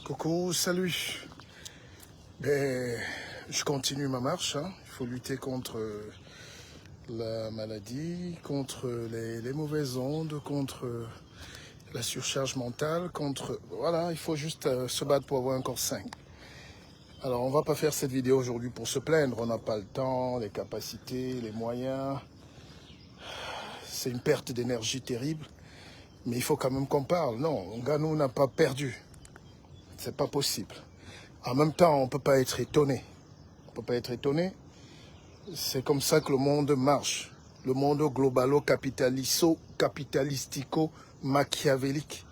Coucou, salut. Je continue ma marche. Il faut lutter contre la maladie, contre les mauvaises ondes, contre la surcharge mentale, contre... Voilà, il faut juste se battre pour avoir un corps sain. Alors, on ne va pas faire cette vidéo aujourd'hui pour se plaindre. On n'a pas le temps, les capacités, les moyens. C'est une perte d'énergie terrible. Mais il faut quand même qu'on parle. Non, Ngannou n'a pas perdu. C'est pas possible. En même temps, on ne peut pas être étonné. On ne peut pas être étonné. C'est comme ça que le monde marche. Le monde globalo-capitalistico-machiavélique.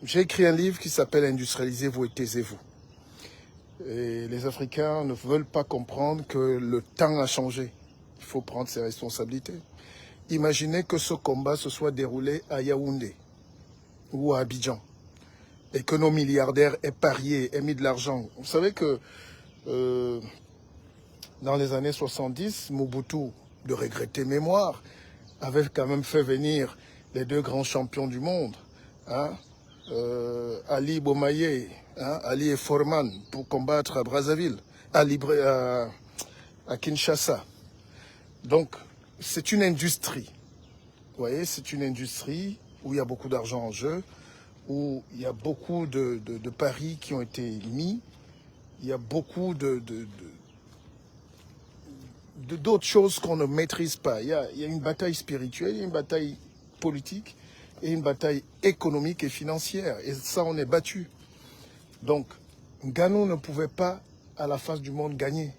J'ai écrit un livre qui s'appelle « Industrialisez-vous et taisez-vous ». Et les Africains ne veulent pas comprendre que le temps a changé. Il faut prendre ses responsabilités. Imaginez que ce combat se soit déroulé à Yaoundé ou à Abidjan et que nos milliardaires aient parié, aient mis de l'argent. Vous savez que dans les années 70, Mobutu, de regretter mémoire, avait quand même fait venir les deux grands champions du monde, Ali Bomaye, Ali et Foreman, pour combattre à Brazzaville, à Kinshasa. Donc, c'est une industrie. Vous voyez, c'est une industrie où il y a beaucoup d'argent en jeu, où il y a beaucoup de paris qui ont été mis, il y a beaucoup d'autres choses qu'on ne maîtrise pas. Il y a une bataille spirituelle, il y a une bataille politique et une bataille économique et financière. Et ça, on est battu. Donc, Ngannou ne pouvait pas, à la face du monde, gagner.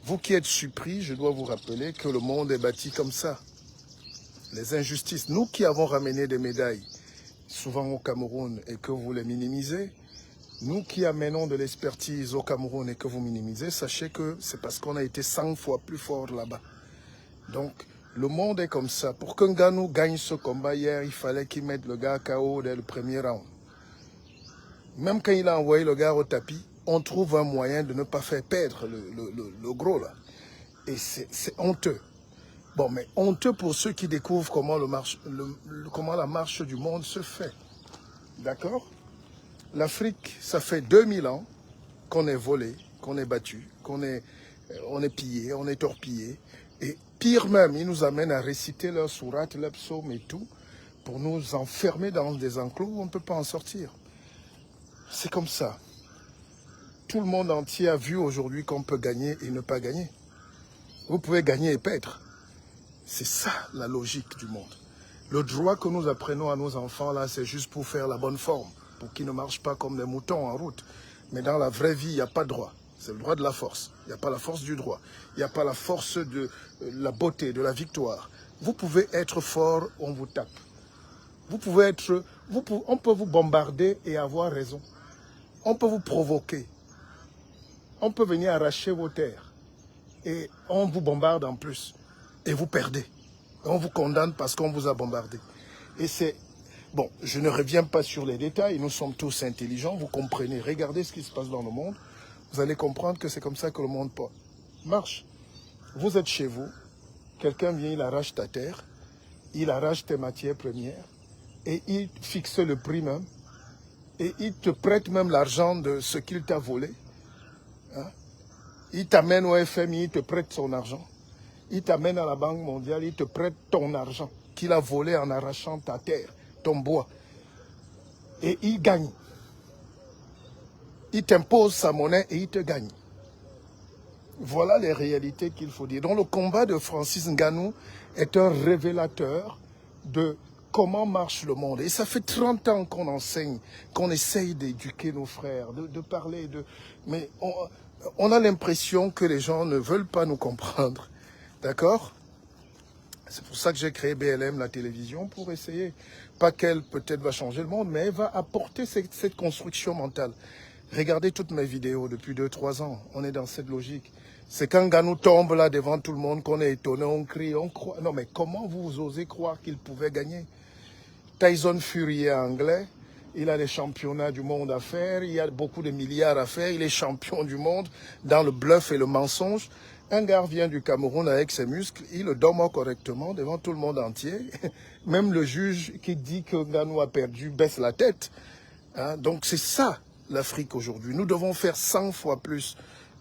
Vous qui êtes surpris, je dois vous rappeler que le monde est bâti comme ça. Les injustices, nous qui avons ramené des médailles, souvent au Cameroun, et que vous les minimisez, nous qui amenons de l'expertise au Cameroun et que vous minimisez, sachez que c'est parce qu'on a été 100 fois plus fort là-bas. Donc, le monde est comme ça. Pour que Ngannou gagne ce combat hier, il fallait qu'il mette le gars KO dès le premier round. Même quand il a envoyé le gars au tapis, on trouve un moyen de ne pas faire perdre le gros là. Et c'est honteux. Bon, mais honteux pour ceux qui découvrent comment la marche du monde se fait. D'accord ? L'Afrique, ça fait 2000 ans qu'on est volé, qu'on est battu, on est pillé, on est torpillé. Et pire même, ils nous amènent à réciter leur sourate, leur psaume et tout, pour nous enfermer dans des enclos où on ne peut pas en sortir. C'est comme ça. Tout le monde entier a vu aujourd'hui qu'on peut gagner et ne pas gagner. Vous pouvez gagner et perdre. C'est ça la logique du monde. Le droit que nous apprenons à nos enfants là, c'est juste pour faire la bonne forme, pour qu'ils ne marchent pas comme des moutons en route. Mais dans la vraie vie, il n'y a pas de droit. C'est le droit de la force. Il n'y a pas la force du droit. Il n'y a pas la force de la beauté, de la victoire. Vous pouvez être fort, on vous tape. Vous pouvez être... on peut vous bombarder et avoir raison. On peut vous provoquer. On peut venir arracher vos terres. Et on vous bombarde en plus. Et vous perdez. On vous condamne parce qu'on vous a bombardé. Et c'est... Bon, je ne reviens pas sur les détails. Nous sommes tous intelligents. Vous comprenez. Regardez ce qui se passe dans le monde. Vous allez comprendre que c'est comme ça que le monde marche. Vous êtes chez vous. Quelqu'un vient, il arrache ta terre. Il arrache tes matières premières. Et il fixe le prix même. Et il te prête même l'argent de ce qu'il t'a volé. Il t'amène au FMI, il te prête son argent. Il t'amène à la Banque mondiale, il te prête ton argent qu'il a volé en arrachant ta terre, ton bois. Et il gagne. Il t'impose sa monnaie et il te gagne. Voilà les réalités qu'il faut dire. Donc le combat de Francis Ngannou est un révélateur de comment marche le monde. Et ça fait 30 ans qu'on enseigne, qu'on essaye d'éduquer nos frères, de parler de... Mais on a l'impression que les gens ne veulent pas nous comprendre. D'accord ? C'est pour ça que j'ai créé BLM, la télévision, pour essayer. Pas qu'elle peut-être va changer le monde, mais elle va apporter cette construction mentale. Regardez toutes mes vidéos depuis 2-3 ans. On est dans cette logique. C'est quand Ngannou tombe là devant tout le monde qu'on est étonné, on crie, on croit. Non mais comment vous osez croire qu'il pouvait gagner? Tyson Fury est anglais. Il a des championnats du monde à faire. Il y a beaucoup de milliards à faire. Il est champion du monde dans le bluff et le mensonge. Un gars vient du Cameroun avec ses muscles, il le dorme correctement devant tout le monde entier. Même le juge qui dit que Ngannou a perdu baisse la tête. Donc c'est ça l'Afrique aujourd'hui. Nous devons faire 100 fois plus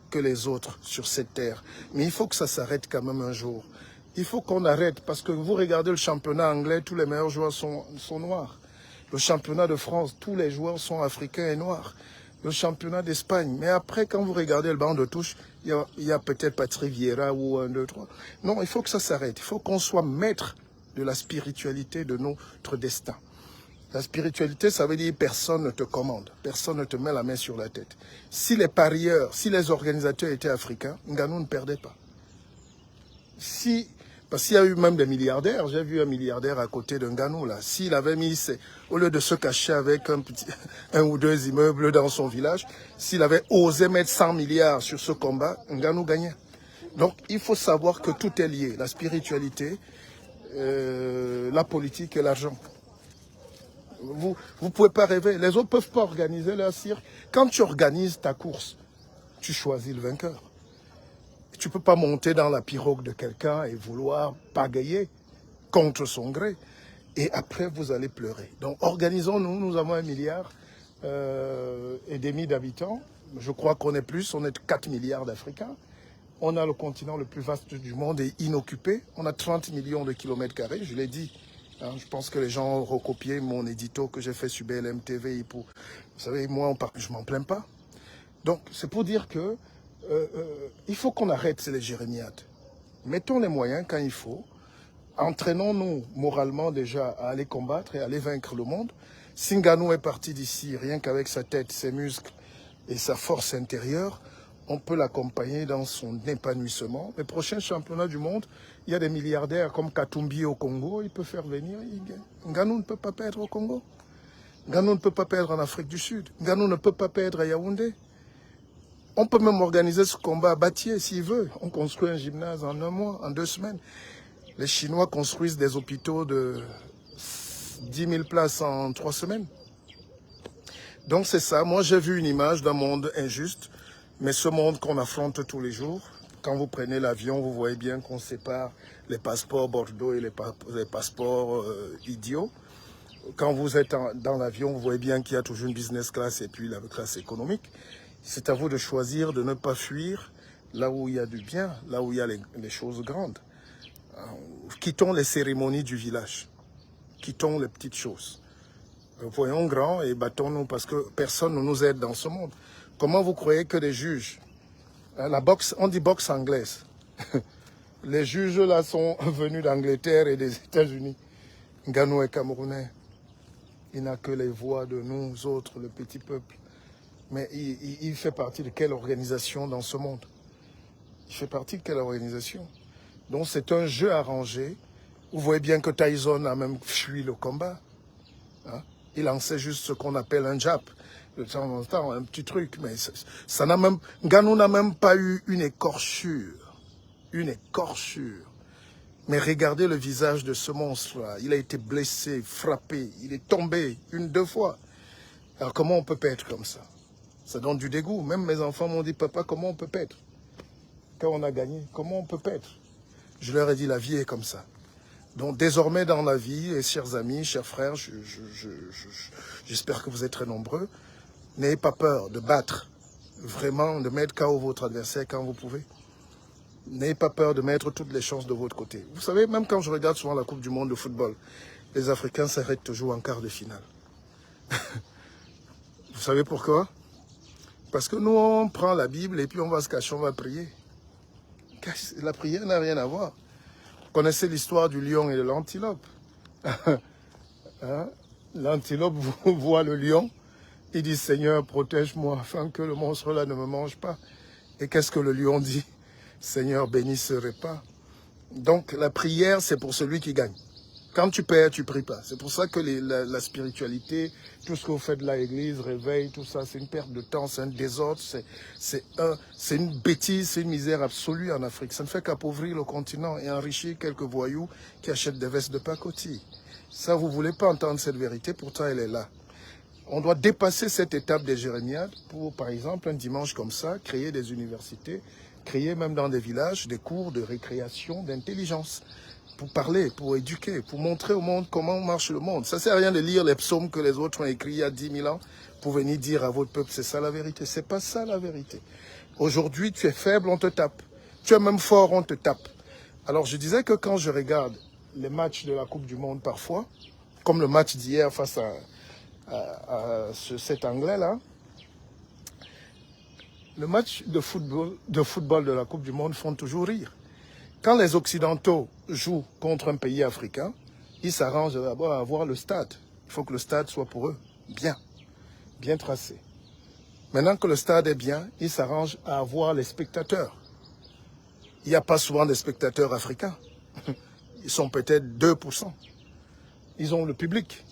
que les autres sur cette terre. Mais il faut que ça s'arrête quand même un jour. Il faut qu'on arrête, parce que vous regardez le championnat anglais, tous les meilleurs joueurs sont noirs. Le championnat de France, tous les joueurs sont africains et noirs. Le championnat d'Espagne. Mais après, quand vous regardez le banc de touche, il y a peut-être Patrick Vieira ou 1, 2, 3. Non, il faut que ça s'arrête. Il faut qu'on soit maître de la spiritualité de notre destin. La spiritualité, ça veut dire personne ne te commande, personne ne te met la main sur la tête. Si les parieurs, si les organisateurs étaient africains, Ngannou ne perdait pas. Parce qu'il y a eu même des milliardaires, j'ai vu un milliardaire à côté de Ngannou là. S'il avait mis, au lieu de se cacher avec un ou deux immeubles dans son village, s'il avait osé mettre 100 milliards sur ce combat, Ngannou gagnait. Donc il faut savoir que tout est lié, la spiritualité, la politique et l'argent. Vous ne pouvez pas rêver. Les autres ne peuvent pas organiser leur cirque. Quand tu organises ta course, tu choisis le vainqueur. Tu ne peux pas monter dans la pirogue de quelqu'un et vouloir pagayer contre son gré. Et après, vous allez pleurer. Donc, organisons-nous. Nous avons 1,5 milliard d'habitants. Je crois qu'on est plus. On est 4 milliards d'Africains. On a le continent le plus vaste du monde et inoccupé. On a 30 millions de kilomètres carrés. Je l'ai dit. Je pense que les gens ont recopié mon édito que j'ai fait sur BLM TV. Vous savez, moi, je ne m'en plains pas. Donc, c'est pour dire que il faut qu'on arrête les jérémiades. Mettons les moyens quand il faut. Entraînons-nous moralement déjà à aller combattre et à aller vaincre le monde. Si Ngannou est parti d'ici, rien qu'avec sa tête, ses muscles et sa force intérieure, on peut l'accompagner dans son épanouissement. Les prochains championnats du monde, il y a des milliardaires comme Katumbi au Congo, il peut faire venir. Ngannou ne peut pas perdre au Congo. Ngannou ne peut pas perdre en Afrique du Sud. Ngannou ne peut pas perdre à Yaoundé. On peut même organiser ce combat à Batié s'il veut. On construit un gymnase en 1 mois, en 2 semaines. Les Chinois construisent des hôpitaux de 10 000 places en 3 semaines. Donc c'est ça. Moi j'ai vu une image d'un monde injuste. Mais ce monde qu'on affronte tous les jours, quand vous prenez l'avion, vous voyez bien qu'on sépare les passeports Bordeaux et les passeports idiots. Quand vous êtes dans l'avion, vous voyez bien qu'il y a toujours une business class et puis la classe économique. C'est à vous de choisir de ne pas fuir là où il y a du bien, là où il y a les choses grandes. Quittons les cérémonies du village. Quittons les petites choses. Voyons grand et battons-nous parce que personne ne nous aide dans ce monde. Comment vous croyez que les juges, la boxe, on dit boxe anglaise, les juges là sont venus d'Angleterre et des États-Unis. Ngannou est camerounais. Il n'a que les voix de nous autres, le petit peuple. Mais il fait partie de quelle organisation dans ce monde? Il fait partie de quelle organisation? Donc c'est un jeu arrangé. Vous voyez bien que Tyson a même fui le combat. Hein? Il lançait juste ce qu'on appelle un jab. De temps en temps, un petit truc. Mais ça n'a même... Ngannou n'a même pas eu une écorchure. Une écorchure. Mais regardez le visage de ce monstre-là. Il a été blessé, frappé. Il est tombé 1, 2 fois. Alors comment on peut perdre comme ça? Ça donne du dégoût. Même mes enfants m'ont dit, papa, comment on peut perdre? Quand on a gagné, comment on peut perdre? Je leur ai dit, la vie est comme ça. Donc désormais dans la vie, et chers amis, chers frères, j'espère que vous êtes très nombreux, n'ayez pas peur de battre, vraiment de mettre KO votre adversaire quand vous pouvez. N'ayez pas peur de mettre toutes les chances de votre côté. Vous savez, même quand je regarde souvent la Coupe du Monde de football, les Africains s'arrêtent toujours en quart de finale. Vous savez pourquoi? Parce que nous, on prend la Bible et puis on va se cacher, on va prier. La prière n'a rien à voir. Vous connaissez l'histoire du lion et de l'antilope. Hein? L'antilope voit le lion, il dit, Seigneur, protège-moi afin que le monstre-là ne me mange pas. Et qu'est-ce que le lion dit? Seigneur, bénis ce repas. Donc la prière, c'est pour celui qui gagne. Quand tu perds, tu pries pas. C'est pour ça que la spiritualité, tout ce que vous faites de l'église, réveil, tout ça, c'est une perte de temps, c'est un désordre, c'est une bêtise, c'est une misère absolue en Afrique. Ça ne fait qu'appauvrir le continent et enrichir quelques voyous qui achètent des vestes de pacotille. Ça, vous ne voulez pas entendre cette vérité, pourtant elle est là. On doit dépasser cette étape des jérémiades pour, par exemple, un dimanche comme ça, créer des universités, créer même dans des villages des cours de récréation, d'intelligence. pour parler, pour éduquer, pour montrer au monde comment marche le monde. Ça ne sert à rien de lire les psaumes que les autres ont écrits il y a 10 000 ans pour venir dire à votre peuple, c'est ça la vérité. C'est pas ça la vérité. Aujourd'hui, tu es faible, on te tape. Tu es même fort, on te tape. Alors je disais que quand je regarde les matchs de la Coupe du Monde parfois, comme le match d'hier face à cet Anglais-là, le match de football de la Coupe du Monde font toujours rire. Quand les Occidentaux jouent contre un pays africain, ils s'arrangent d'abord à avoir le stade. Il faut que le stade soit pour eux bien tracé. Maintenant que le stade est bien, ils s'arrangent à avoir les spectateurs. Il n'y a pas souvent de spectateurs africains. Ils sont peut-être 2%. Ils ont le public.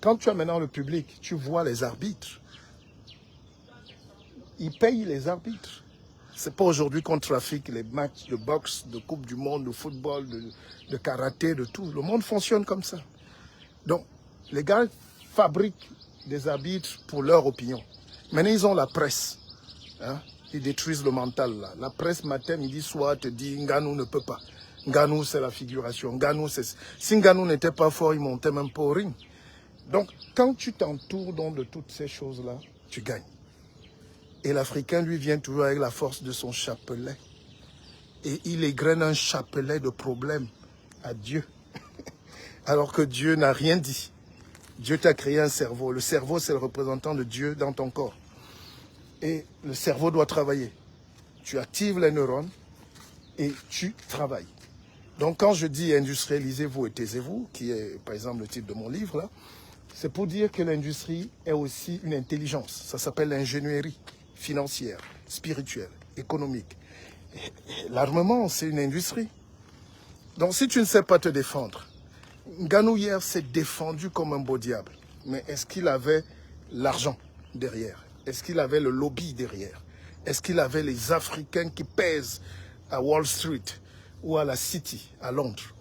Quand tu as maintenant le public, tu vois les arbitres. Ils payent les arbitres. C'est pas aujourd'hui qu'on trafique les matchs de boxe, de Coupe du Monde, de football, de karaté, de tout. Le monde fonctionne comme ça. Donc, les gars fabriquent des arbitres pour leur opinion. Maintenant, ils ont la presse. Hein? Ils détruisent le mental. Là. La presse, matin, midi, soir, te dit Ngannou ne peut pas. Ngannou, c'est la figuration. Ngannou, c'est... Si Ngannou n'était pas fort, il montait même pas au ring. Donc, quand tu t'entoures de toutes ces choses-là, tu gagnes. Et l'Africain, lui, vient toujours avec la force de son chapelet. Et il égrène un chapelet de problèmes à Dieu. Alors que Dieu n'a rien dit. Dieu t'a créé un cerveau. Le cerveau, c'est le représentant de Dieu dans ton corps. Et le cerveau doit travailler. Tu actives les neurones et tu travailles. Donc quand je dis industrialisez-vous et taisez-vous, qui est par exemple le titre de mon livre là, c'est pour dire que l'industrie est aussi une intelligence. Ça s'appelle l'ingénierie financière, spirituelle, économique. L'armement, c'est une industrie. Donc si tu ne sais pas te défendre, Ngannou hier s'est défendu comme un beau diable. Mais est-ce qu'il avait l'argent derrière? Est-ce qu'il avait le lobby derrière? Est-ce qu'il avait les Africains qui pèsent à Wall Street ou à la City, à Londres?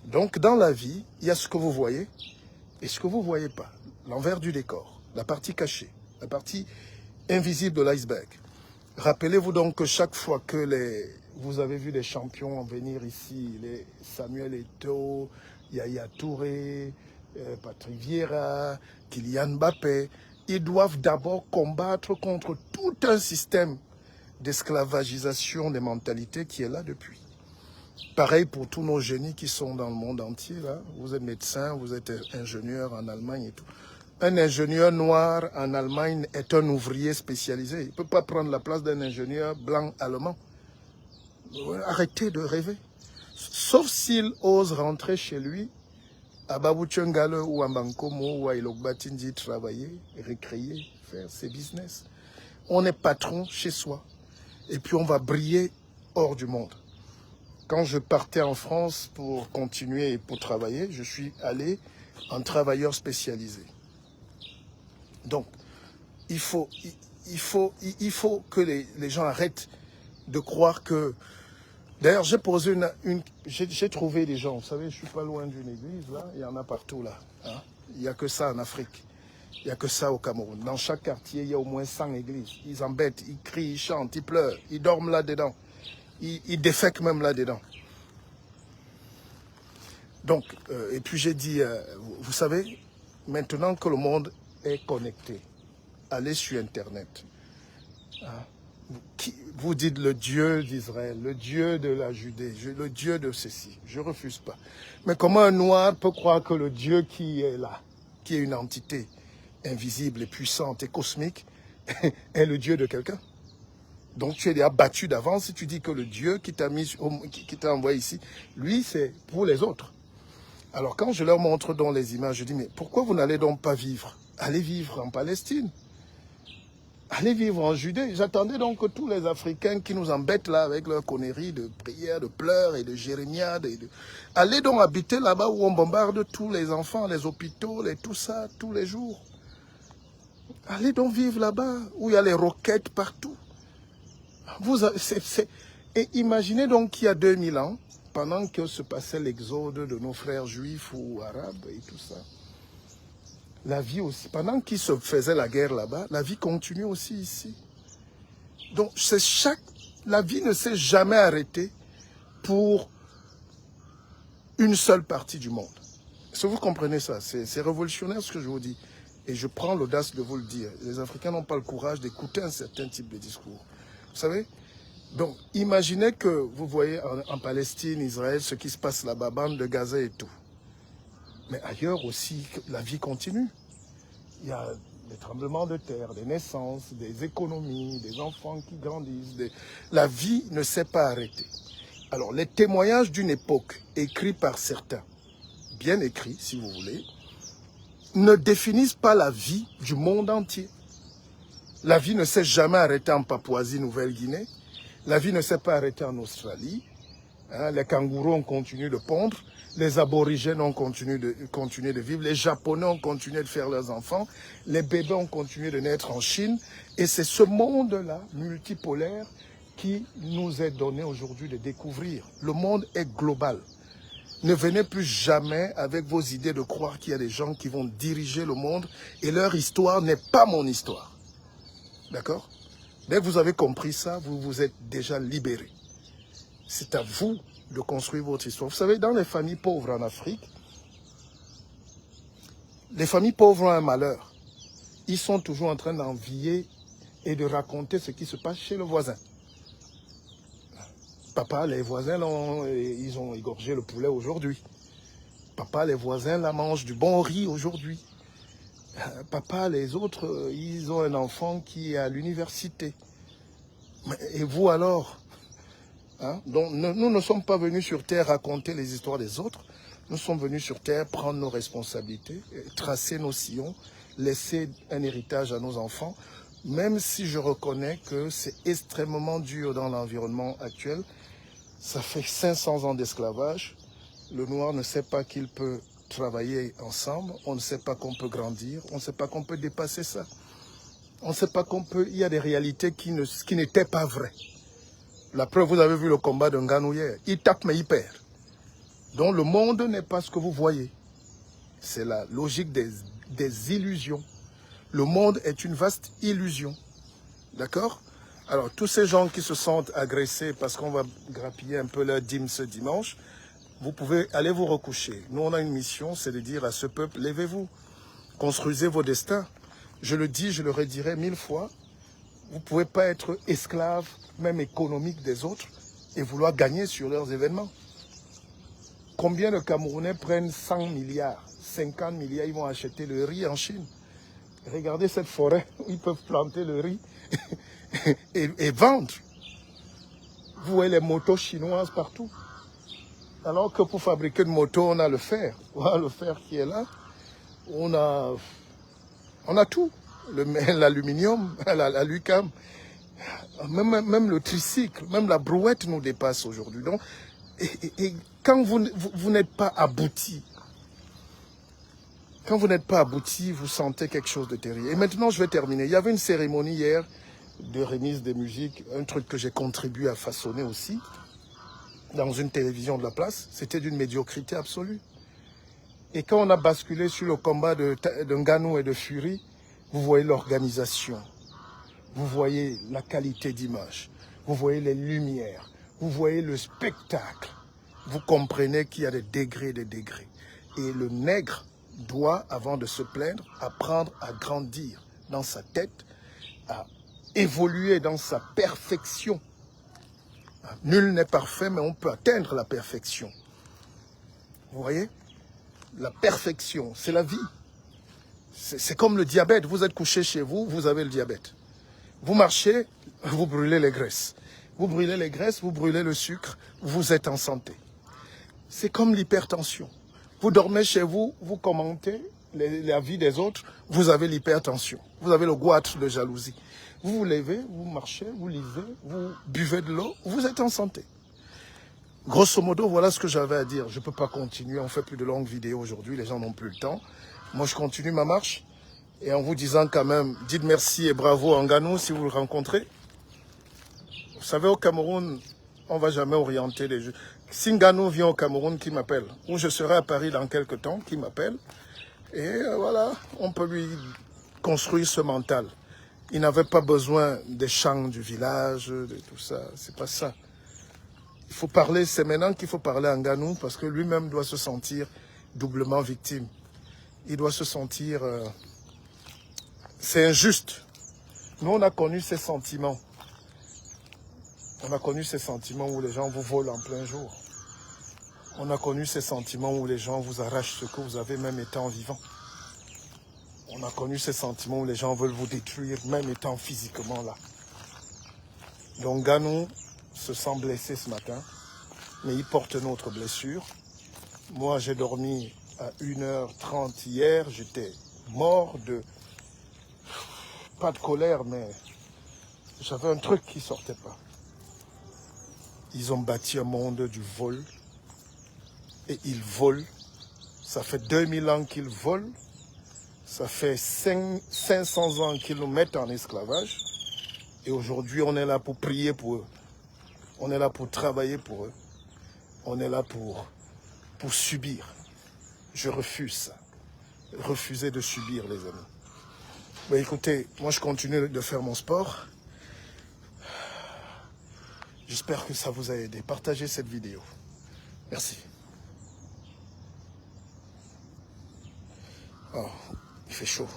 Donc dans la vie, il y a ce que vous voyez et ce que vous ne voyez pas. L'envers du décor, la partie cachée, la partie invisible de l'iceberg. Rappelez-vous donc que chaque fois que vous avez vu des champions venir ici, les Samuel Eto'o, Yaya Touré, Patrick Vieira, Kylian Mbappé, ils doivent d'abord combattre contre tout un système d'esclavagisation des mentalités qui est là depuis. Pareil pour tous nos génies qui sont dans le monde entier. Là. Vous êtes médecin, vous êtes ingénieur en Allemagne et tout. Un ingénieur noir en Allemagne est un ouvrier spécialisé. Il ne peut pas prendre la place d'un ingénieur blanc allemand. Arrêtez de rêver. Sauf s'il ose rentrer chez lui, à Babouchengale ou à Bankomo ou à Ilokbatindi, travailler, récréer, faire ses business. On est patron chez soi. Et puis on va briller hors du monde. Quand je partais en France pour continuer et pour travailler, je suis allé en travailleur spécialisé. Donc, il faut que les gens arrêtent de croire que... D'ailleurs, j'ai posé j'ai trouvé des gens, vous savez, je suis pas loin d'une église, là, il y en a partout, là. Hein? Il n'y a que ça en Afrique, il n'y a que ça au Cameroun. Dans chaque quartier, il y a au moins 100 églises. Ils embêtent, ils crient, ils chantent, ils pleurent, ils dorment là-dedans. Ils défèquent même là-dedans. Donc, et puis j'ai dit, vous savez, maintenant que le monde est connecté, allez sur Internet. Hein? Vous dites le Dieu d'Israël, le Dieu de la Judée, le Dieu de ceci. Je ne refuse pas. Mais comment un noir peut croire que le Dieu qui est là, qui est une entité invisible et puissante et cosmique, est le Dieu de quelqu'un? Donc tu es déjà battu d'avance si tu dis que le Dieu qui t'a envoyé ici, lui c'est pour les autres. Alors quand je leur montre dans les images, je dis mais pourquoi vous n'allez donc pas vivre? Allez vivre en Palestine. Allez vivre en Judée. J'attendais donc que tous les Africains qui nous embêtent là avec leurs conneries de prières, de pleurs et de jérémiades. Allez donc habiter là-bas où on bombarde tous les enfants, les hôpitaux, tout ça, tous les jours. Allez donc vivre là-bas où il y a les roquettes partout. Et imaginez donc qu'il y a 2000 ans, pendant que se passait l'exode de nos frères juifs ou arabes et tout ça, la vie aussi, pendant qu'ils se faisaient la guerre là-bas, la vie continue aussi ici. Donc la vie ne s'est jamais arrêtée pour une seule partie du monde. Est-ce que vous comprenez ça? C'est révolutionnaire ce que je vous dis. Et je prends l'audace de vous le dire. Les Africains n'ont pas le courage d'écouter un certain type de discours. Vous savez? Donc, imaginez que vous voyez en Palestine, Israël, ce qui se passe là-bas, bande de Gaza et tout. Mais ailleurs aussi, la vie continue. Il y a des tremblements de terre, des naissances, des économies, des enfants qui grandissent. La vie ne s'est pas arrêtée. Alors, les témoignages d'une époque, écrits par certains, bien écrits si vous voulez, ne définissent pas la vie du monde entier. La vie ne s'est jamais arrêtée en Papouasie-Nouvelle-Guinée. La vie ne s'est pas arrêtée en Australie. Hein, les kangourous ont continué de pondre. Les aborigènes ont continué de vivre. Les Japonais ont continué de faire leurs enfants. Les bébés ont continué de naître en Chine. Et c'est ce monde-là, multipolaire, qui nous est donné aujourd'hui de découvrir. Le monde est global. Ne venez plus jamais avec vos idées de croire qu'il y a des gens qui vont diriger le monde et leur histoire n'est pas mon histoire. D'accord? Dès que vous avez compris ça, vous vous êtes déjà libéré. C'est à vous de construire votre histoire. Vous savez, dans les familles pauvres en Afrique, les familles pauvres ont un malheur. Ils sont toujours en train d'envier et de raconter ce qui se passe chez le voisin. Papa, les voisins, ils ont égorgé le poulet aujourd'hui. Papa, les voisins, là, mangent du bon riz aujourd'hui. Papa, les autres, ils ont un enfant qui est à l'université. Et vous alors? Hein? Donc, nous ne sommes pas venus sur Terre raconter les histoires des autres. Nous sommes venus sur Terre prendre nos responsabilités, tracer nos sillons, laisser un héritage à nos enfants, même si je reconnais que c'est extrêmement dur dans l'environnement actuel. Ça fait 500 ans d'esclavage. Le noir ne sait pas qu'il peut travailler ensemble. On ne sait pas qu'on peut grandir. On ne sait pas qu'on peut dépasser ça. On ne sait pas qu'on peut... Il y a des réalités qui n'étaient pas vraies. La preuve, vous avez vu le combat de Ngannou hier. Il tape mais il perd. Donc le monde n'est pas ce que vous voyez. C'est la logique des illusions. Le monde est une vaste illusion. D'accord? Alors, tous ces gens qui se sentent agressés parce qu'on va grappiller un peu leur dîme ce dimanche, vous pouvez aller vous recoucher. Nous, on a une mission, c'est de dire à ce peuple, levez-vous, construisez vos destins. Je le dis, je le redirai 1000 fois, vous ne pouvez pas être esclave, même économique des autres, et vouloir gagner sur leurs événements. Combien de Camerounais prennent 100 milliards, 50 milliards, ils vont acheter le riz en Chine. Regardez cette forêt où ils peuvent planter le riz et vendre. Vous voyez les motos chinoises partout. Alors que pour fabriquer une moto, on a le fer. Voilà le fer qui est là. On a tout. L'aluminium, la lucam, même le tricycle, même la brouette nous dépasse aujourd'hui. Donc, et quand vous n'êtes pas abouti, vous sentez quelque chose de terrible. Et maintenant, je vais terminer. Il y avait une cérémonie hier de remise des musiques, un truc que j'ai contribué à façonner aussi, dans une télévision de la place. C'était d'une médiocrité absolue. Et quand on a basculé sur le combat de Ngannou et de Fury, vous voyez l'organisation, vous voyez la qualité d'image, vous voyez les lumières, vous voyez le spectacle. Vous comprenez qu'il y a des degrés, des degrés. Et le nègre doit, avant de se plaindre, apprendre à grandir dans sa tête, à évoluer dans sa perfection. Nul n'est parfait, mais on peut atteindre la perfection. Vous voyez? La perfection, c'est la vie. C'est comme le diabète. Vous êtes couché chez vous, vous avez le diabète. Vous marchez, vous brûlez les graisses. Vous brûlez les graisses, vous brûlez le sucre, vous êtes en santé. C'est comme l'hypertension. Vous dormez chez vous, vous commentez la vie des autres, vous avez l'hypertension. Vous avez le goitre de jalousie. Vous vous levez, vous marchez, vous lisez, vous buvez de l'eau, vous êtes en santé. Grosso modo, voilà ce que j'avais à dire. Je ne peux pas continuer, on fait plus de longues vidéos aujourd'hui, les gens n'ont plus le temps. Moi, je continue ma marche et en vous disant quand même, dites merci et bravo à Ngannou si vous le rencontrez. Vous savez, au Cameroun, on ne va jamais orienter les jeux. Si Ngannou vient au Cameroun, qui m'appelle, ou je serai à Paris dans quelques temps, qui m'appelle, et voilà, on peut lui construire ce mental. Il n'avait pas besoin des chants du village, de tout ça, c'est pas ça. Il faut parler, c'est maintenant qu'il faut parler à Ngannou parce que lui-même doit se sentir doublement victime. Il doit se sentir... c'est injuste. Nous, on a connu ces sentiments. On a connu ces sentiments où les gens vous volent en plein jour. On a connu ces sentiments où les gens vous arrachent ce que vous avez même étant vivant. On a connu ces sentiments où les gens veulent vous détruire même étant physiquement là. Donc Ngannou se sent blessé ce matin, mais il porte notre blessure. Moi, j'ai dormi à 1h30 hier, j'étais mort de... Pas de colère, mais j'avais un truc qui ne sortait pas. Ils ont bâti un monde du vol. Et ils volent. Ça fait 2000 ans qu'ils volent. Ça fait 500 ans qu'ils nous mettent en esclavage. Et aujourd'hui, on est là pour prier pour eux. On est là pour travailler pour eux. On est là pour subir. Je refuse ça. Refuser de subir, les amis. Mais écoutez, moi je continue de faire mon sport. J'espère que ça vous a aidé. Partagez cette vidéo. Merci. Oh, il fait chaud.